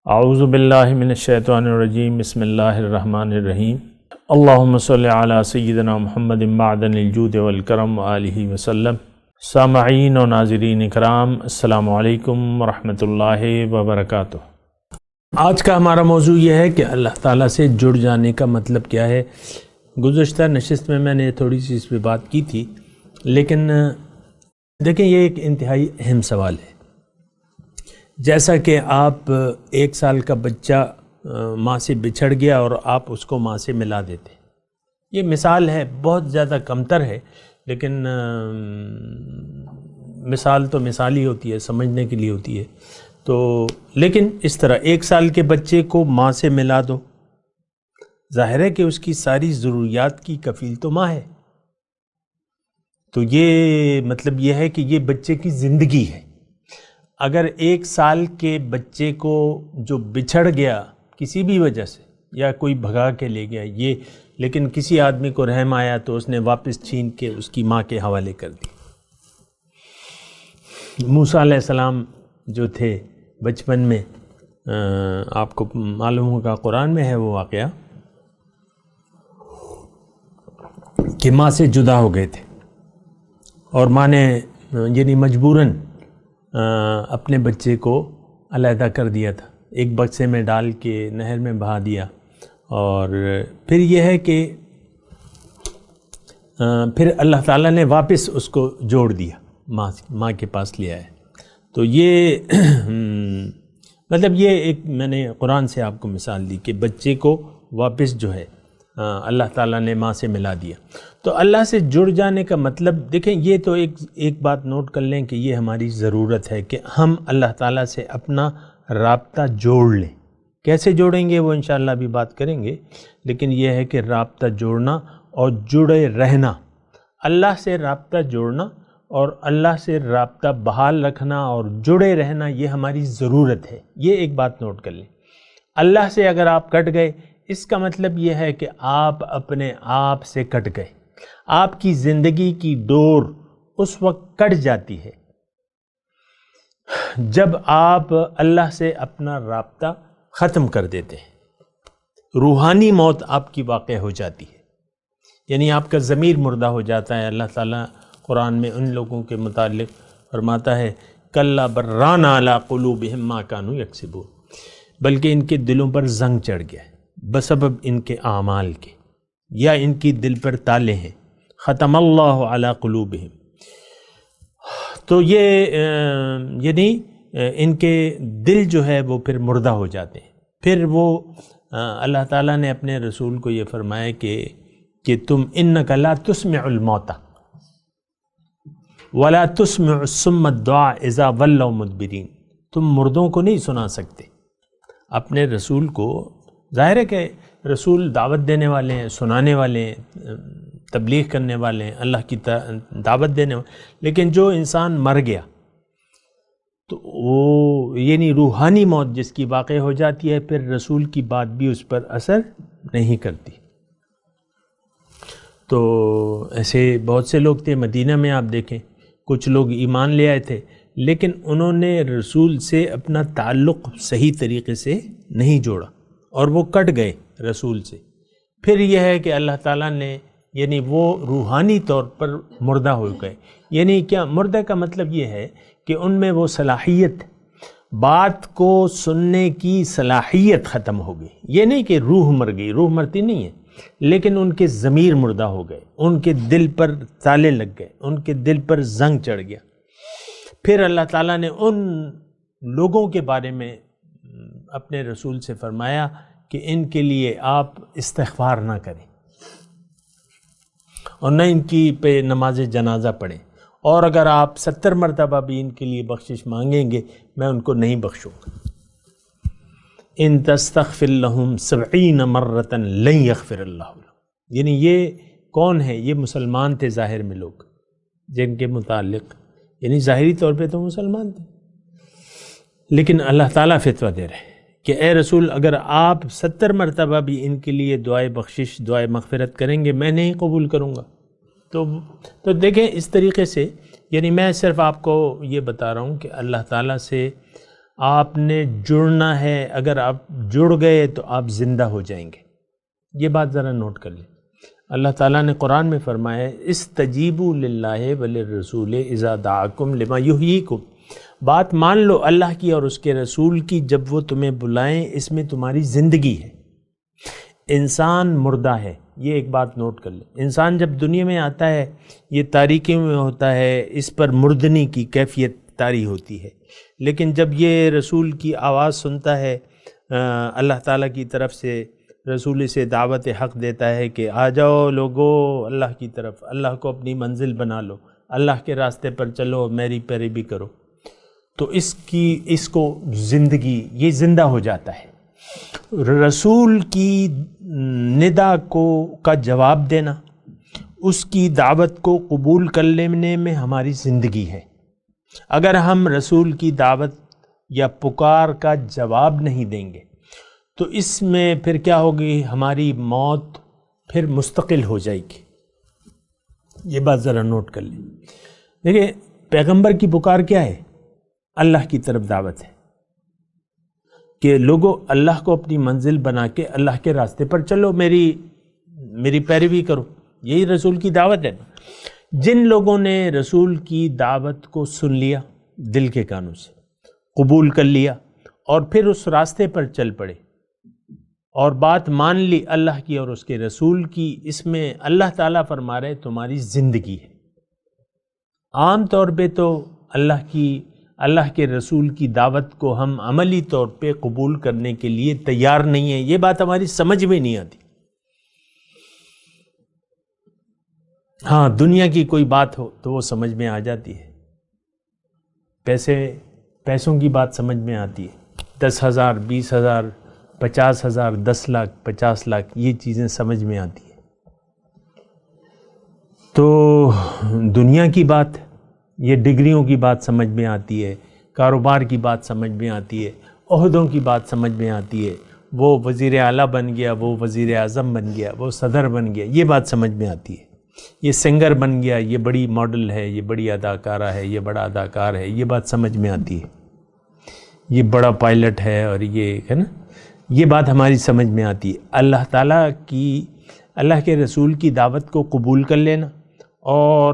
اعوذ باللہ من الشیطان الرجیم بسم اللہ الرحمن الرحیم اللہم صلی علی سیدنا محمد معدن الجود والکرم وآلہ وسلم۔ سامعین و ناظرین اکرام، السلام علیکم ورحمۃ اللہ وبرکاتہ۔ آج کا ہمارا موضوع یہ ہے کہ اللہ تعالیٰ سے جڑ جانے کا مطلب کیا ہے۔ گزشتہ نشست میں نے تھوڑی سی اس پہ بات کی تھی، لیکن دیکھیں یہ ایک انتہائی اہم سوال ہے۔ جیسا کہ آپ 1 سال کا بچہ ماں سے بچھڑ گیا اور آپ اس کو ماں سے ملا دیتے، یہ مثال ہے، بہت زیادہ کمتر ہے، لیکن مثال تو مثال ہی ہوتی ہے، سمجھنے کے لیے ہوتی ہے۔ تو لیکن اس طرح 1 سال کے بچے کو ماں سے ملا دو، ظاہر ہے کہ اس کی ساری ضروریات کی کفیل تو ماں ہے۔ تو یہ مطلب یہ ہے کہ یہ بچے کی زندگی ہے۔ اگر 1 سال کے بچے کو جو بچھڑ گیا کسی بھی وجہ سے، یا کوئی بھگا کے لے گیا یہ، لیکن کسی آدمی کو رحم آیا تو اس نے واپس چھین کے اس کی ماں کے حوالے کر دی۔ موسیٰ علیہ السلام جو تھے بچپن میں، آپ کو معلوم ہوگا قرآن میں ہے وہ واقعہ، کہ ماں سے جدا ہو گئے تھے اور ماں نے یعنی مجبوراً اپنے بچے کو علیحدہ کر دیا تھا، ایک بکسے میں ڈال کے نہر میں بہا دیا، اور پھر یہ ہے کہ پھر اللہ تعالیٰ نے واپس اس کو جوڑ دیا، ماں کے پاس لے آئے۔ تو یہ مطلب یہ ایک میں نے قرآن سے آپ کو مثال دی کہ بچے کو واپس جو ہے اللہ تعالیٰ نے ماں سے ملا دیا۔ تو اللہ سے جڑ جانے کا مطلب دیکھیں، یہ تو ایک بات نوٹ کر لیں کہ یہ ہماری ضرورت ہے کہ ہم اللہ تعالیٰ سے اپنا رابطہ جوڑ لیں۔ کیسے جوڑیں گے وہ انشاءاللہ بھی بات کریں گے، لیکن یہ ہے کہ رابطہ جوڑنا اور جڑے رہنا، اللہ سے رابطہ جوڑنا اور اللہ سے رابطہ بحال رکھنا اور جڑے رہنا، یہ ہماری ضرورت ہے۔ یہ ایک بات نوٹ کر لیں، اللہ سے اگر آپ کٹ گئے، اس کا مطلب یہ ہے کہ آپ اپنے آپ سے کٹ گئے۔ آپ کی زندگی کی ڈور اس وقت کٹ جاتی ہے جب آپ اللہ سے اپنا رابطہ ختم کر دیتے ہیں، روحانی موت آپ کی واقع ہو جاتی ہے، یعنی آپ کا ضمیر مردہ ہو جاتا ہے۔ اللہ تعالیٰ قرآن میں ان لوگوں کے متعلق فرماتا ہے کلا بران علی قلوبہم ما کانوا یکسبون، بلکہ ان کے دلوں پر زنگ چڑھ گیا ہے بسبب ان کے اعمال کے، یا ان کی دل پر تالے ہیں، ختم اللہ علی قلوبہم۔ تو یہ یعنی ان کے دل جو ہے وہ پھر مردہ ہو جاتے ہیں۔ پھر وہ اللہ تعالیٰ نے اپنے رسول کو یہ فرمایا کہ تم انک لا تسمع الموتى ولا تسمع الصم الدعاء اذا ولوا مدبرین، تم مردوں کو نہیں سنا سکتے۔ اپنے رسول کو، ظاہر ہے کہ رسول دعوت دینے والے ہیں، سنانے والے ہیں، تبلیغ کرنے والے ہیں، اللہ کی دعوت دینے والے، لیکن جو انسان مر گیا تو وہ یعنی روحانی موت جس کی واقع ہو جاتی ہے، پھر رسول کی بات بھی اس پر اثر نہیں کرتی۔ تو ایسے بہت سے لوگ تھے مدینہ میں، آپ دیکھیں کچھ لوگ ایمان لے آئے تھے، لیکن انہوں نے رسول سے اپنا تعلق صحیح طریقے سے نہیں جوڑا اور وہ کٹ گئے رسول سے۔ پھر یہ ہے کہ اللہ تعالیٰ نے یعنی وہ روحانی طور پر مردہ ہو گئے۔ یعنی کیا مردہ کا مطلب یہ ہے کہ ان میں وہ صلاحیت، بات کو سننے کی صلاحیت ختم ہو گئی۔ یہ نہیں کہ روح مر گئی، روح مرتی نہیں ہے، لیکن ان کے ضمیر مردہ ہو گئے، ان کے دل پر تالے لگ گئے، ان کے دل پر زنگ چڑھ گیا۔ پھر اللہ تعالیٰ نے ان لوگوں کے بارے میں اپنے رسول سے فرمایا کہ ان کے لیے آپ استغفار نہ کریں اور نہ ان کی پہ نماز جنازہ پڑھیں، اور اگر آپ 70 مرتبہ بھی ان کے لیے بخشش مانگیں گے میں ان کو نہیں بخشوں گا۔ ان تستغفر لهم 70 مرۃ لن یغفر اللہ لهم، یعنی یہ کون ہے؟ یہ مسلمان تھے ظاہر میں لوگ، جن کے متعلق یعنی ظاہری طور پہ تو مسلمان تھے، لیکن اللہ تعالیٰ فتویٰ دے رہے ہیں کہ اے رسول اگر آپ 70 مرتبہ بھی ان کے لیے دعائے بخشش، دعائے مغفرت کریں گے میں نہیں قبول کروں گا۔ تو دیکھیں اس طریقے سے، یعنی میں صرف آپ کو یہ بتا رہا ہوں کہ اللہ تعالیٰ سے آپ نے جڑنا ہے، اگر آپ جڑ گئے تو آپ زندہ ہو جائیں گے۔ یہ بات ذرا نوٹ کر لیں۔ اللہ تعالیٰ نے قرآن میں فرمایا ہے استجیبوا للہ وللرسول اذا دعاکم لما یحییکم، بات مان لو اللہ کی اور اس کے رسول کی جب وہ تمہیں بلائیں، اس میں تمہاری زندگی ہے۔ انسان مردہ ہے، یہ ایک بات نوٹ کر لیں۔ انسان جب دنیا میں آتا ہے یہ تاریکی میں ہوتا ہے، اس پر مردنی کی کیفیت طاری ہوتی ہے، لیکن جب یہ رسول کی آواز سنتا ہے، اللہ تعالیٰ کی طرف سے رسول سے دعوت حق دیتا ہے کہ آ جاؤ لوگو اللہ کی طرف، اللہ کو اپنی منزل بنا لو، اللہ کے راستے پر چلو، میری پیروی کرو، تو اس کو زندگی، یہ زندہ ہو جاتا ہے۔ رسول کی ندا کا جواب دینا، اس کی دعوت کو قبول کر لینے میں ہماری زندگی ہے۔ اگر ہم رسول کی دعوت یا پکار کا جواب نہیں دیں گے تو اس میں پھر کیا ہوگی؟ ہماری موت پھر مستقل ہو جائے گی۔ یہ بات ذرا نوٹ کر لیں۔ دیکھیں پیغمبر کی پکار کیا ہے؟ اللہ کی طرف دعوت ہے کہ لوگوں اللہ کو اپنی منزل بنا کے اللہ کے راستے پر چلو، میری پیروی کرو، یہی رسول کی دعوت ہے۔ جن لوگوں نے رسول کی دعوت کو سن لیا دل کے کانوں سے، قبول کر لیا اور پھر اس راستے پر چل پڑے اور بات مان لی اللہ کی اور اس کے رسول کی، اس میں اللہ تعالیٰ فرما رہے تمہاری زندگی ہے۔ عام طور پہ تو اللہ کے رسول کی دعوت کو ہم عملی طور پہ قبول کرنے کے لیے تیار نہیں ہیں، یہ بات ہماری سمجھ میں نہیں آتی۔ ہاں دنیا کی کوئی بات ہو تو وہ سمجھ میں آ جاتی ہے، پیسوں کی بات سمجھ میں آتی ہے، 10,000 20,000 50,000 10 لاکھ 50 لاکھ یہ چیزیں سمجھ میں آتی ہیں۔ تو دنیا کی بات، یہ ڈگریوں کی بات سمجھ میں آتی ہے، کاروبار کی بات سمجھ میں آتی ہے، عہدوں کی بات سمجھ میں آتی ہے، وہ وزیر اعلیٰ بن گیا، وہ وزیر اعظم بن گیا، وہ صدر بن گیا، یہ بات سمجھ میں آتی ہے۔ یہ سنگر بن گیا، یہ بڑی ماڈل ہے، یہ بڑی اداکارہ ہے، یہ بڑا اداکار ہے، یہ بات سمجھ میں آتی ہے۔ یہ بڑا پائلٹ ہے اور یہ ہے نا، یہ بات ہماری سمجھ میں آتی ہے۔ اللہ کے رسول کی دعوت کو قبول کر لینا اور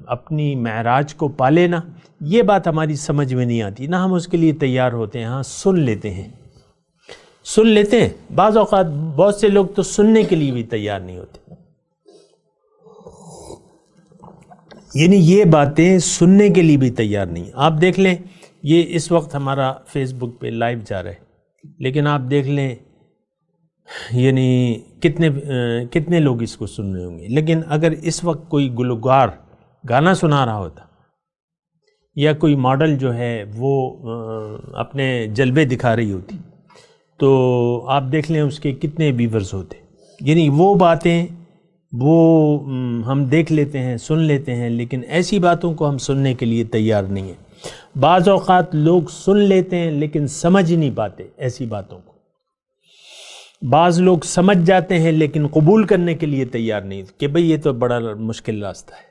اپنی معراج کو پا لینا، یہ بات ہماری سمجھ میں نہیں آتی، نہ ہم اس کے لیے تیار ہوتے ہیں۔ ہاں سن لیتے ہیں، بعض اوقات بہت سے لوگ تو سننے کے لیے بھی تیار نہیں ہوتے، یعنی یہ باتیں سننے کے لیے بھی تیار نہیں۔ آپ دیکھ لیں یہ اس وقت ہمارا فیس بک پہ لائیو جا رہا ہے، لیکن آپ دیکھ لیں یعنی کتنے لوگ اس کو سن رہے ہوں گے، لیکن اگر اس وقت کوئی گلوکار گانا سنا رہا ہوتا یا کوئی ماڈل جو ہے وہ اپنے جلوے دکھا رہی ہوتی تو آپ دیکھ لیں اس کے کتنے ویورز ہوتے۔ یعنی وہ باتیں وہ ہم دیکھ لیتے ہیں، سن لیتے ہیں، لیکن ایسی باتوں کو ہم سننے کے لیے تیار نہیں ہیں۔ بعض اوقات لوگ سن لیتے ہیں لیکن سمجھ نہیں پاتے ایسی باتوں کو۔ بعض لوگ سمجھ جاتے ہیں لیکن قبول کرنے کے لیے تیار نہیں کہ بھئی یہ تو بڑا مشکل راستہ ہے،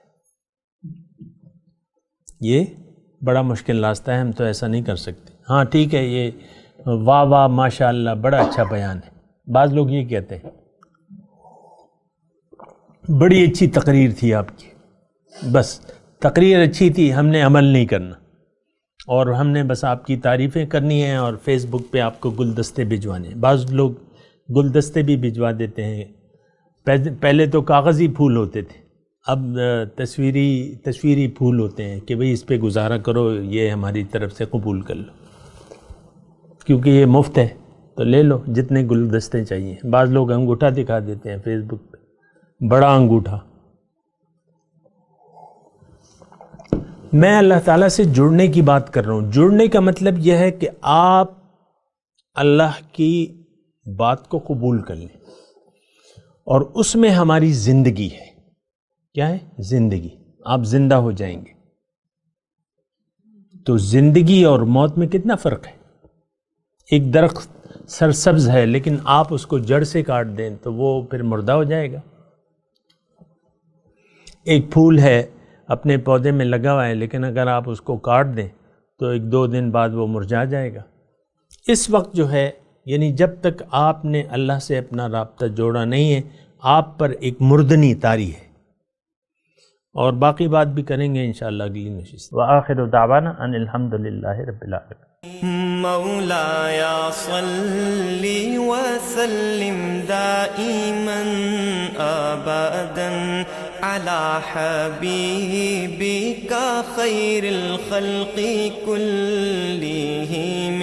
یہ بڑا مشکل راستہ ہے، ہم تو ایسا نہیں کر سکتے۔ ہاں ٹھیک ہے، یہ واہ واہ ماشاء اللہ بڑا اچھا بیان ہے، بعض لوگ یہ کہتے ہیں بڑی اچھی تقریر تھی آپ کی، بس تقریر اچھی تھی، ہم نے عمل نہیں کرنا اور ہم نے بس آپ کی تعریفیں کرنی ہیں اور فیس بک پہ آپ کو گلدستے بھجوانے ہیں۔ بعض لوگ گلدستے بھی بھجوا دیتے ہیں، پہلے تو کاغذی پھول ہوتے تھے، اب تصویری پھول ہوتے ہیں کہ بھئی اس پہ گزارا کرو، یہ ہماری طرف سے قبول کر لو، کیونکہ یہ مفت ہے تو لے لو جتنے گلدستے چاہیے۔ بعض لوگ انگوٹھا دکھا دیتے ہیں فیس بک پہ، بڑا انگوٹھا۔ میں اللہ تعالیٰ سے جڑنے کی بات کر رہا ہوں۔ جڑنے کا مطلب یہ ہے کہ آپ اللہ کی بات کو قبول کر لیں اور اس میں ہماری زندگی ہے۔ کیا ہے؟ زندگی۔ آپ زندہ ہو جائیں گے۔ تو زندگی اور موت میں کتنا فرق ہے؟ ایک درخت سرسبز ہے لیکن آپ اس کو جڑ سے کاٹ دیں تو وہ پھر مردہ ہو جائے گا۔ ایک پھول ہے اپنے پودے میں لگا ہوا ہے لیکن اگر آپ اس کو کاٹ دیں تو 1-2 دن بعد وہ مرجھا جائے گا۔ اس وقت جو ہے یعنی جب تک آپ نے اللہ سے اپنا رابطہ جوڑا نہیں ہے، آپ پر ایک مردنی طاری ہے، اور باقی بات بھی کریں گے انشاءاللہ اگلی نشست۔ وآخر دعوانا ان الحمدللہ رب العالمین۔ مولاي صل وسلم دائما ابدا على حبيبك خير الخلق كلهم